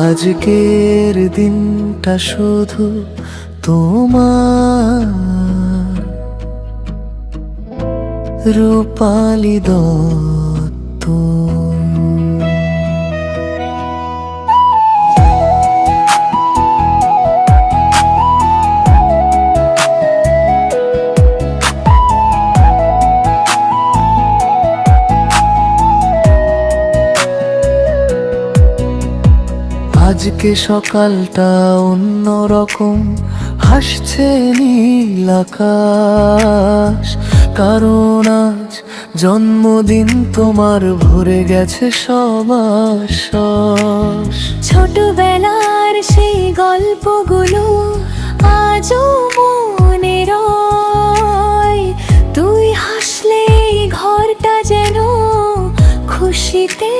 আজকের দিনটা শুধু তোমার রূপালি দত্ত। আজকে সকালটা অন্যরকম, হাসছে নীল আকাশ, কারণ আজ জন্মদিন তোমার, ভরে গেছে সব আশ্বাস। ছোটবেলার সেই গল্পগুলো আজও মনে রয়, তুই হাসলে এই ঘরটা যেন খুশিতে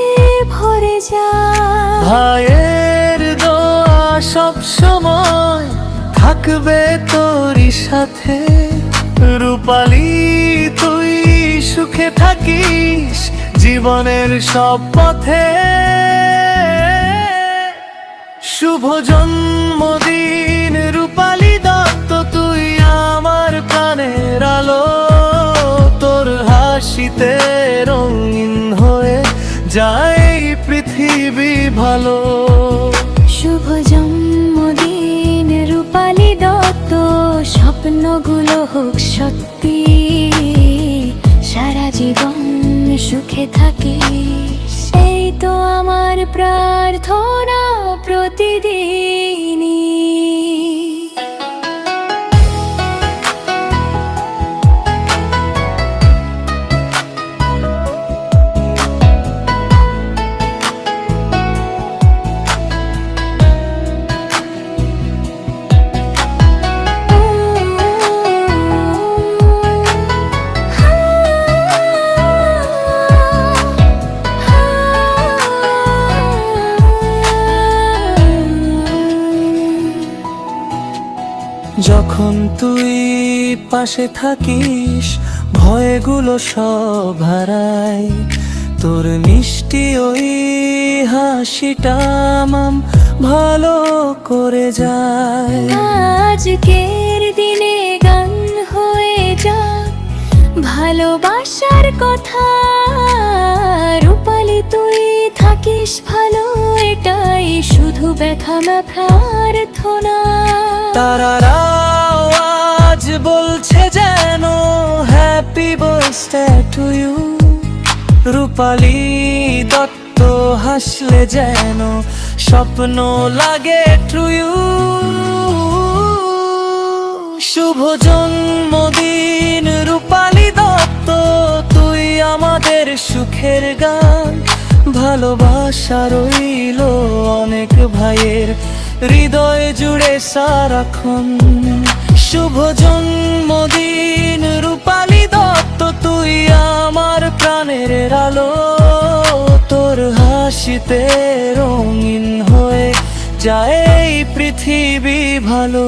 ভরে যায়। ভাইয়ের দোয়া সব সময় থাকবে তোরই সাথে, রূপালি তুই সুখে থাকিস জীবনের সব পথে। শুভ জন্মদিন রূপালি দত্ত, তুই আমার প্রাণের আলো, তোর হাসিতে রঙিন হয়ে যায় পৃথিবী ভালো। শুভ জন্মদিন রূপালি দত্ত, স্বপ্নগুলো হোক সত্যি, সারা জীবন সুখে থাকিস, এই তো আমার প্রার্থনা প্রতিদিনই। যখন তুই পাশে থাকিস ভয়গুলো সব হারায়, তোর মিষ্টি ওই হাসিটা মাম ভালো করে যায়। আজকের দিনে গান হয়ে যাক ভালোবাসার কথা, রূপালি তুই থাকিস ভালো, এটাই শুধু ব্যথা না প্রার্থনা। তারারাও আজ বলছে যেন হ্যাপি বার্থডে টু ইউ, রূপালি দত্ত হাসলে যেন স্বপ্ন লাগে টু ইউ। শুভ জন্মদিন রূপালি দত্ত, তুই আমাদের সুখের গান, ভালোবাসা রইল অনেক ভাইয়ের হৃদয় জুড়ে সারাক্ষণ। শুভ জন্মদিন রূপালি দত্ত, তুই আমার প্রাণের আলো, তোর হাসিতে রঙিন হয়ে যায় পৃথিবী ভালো।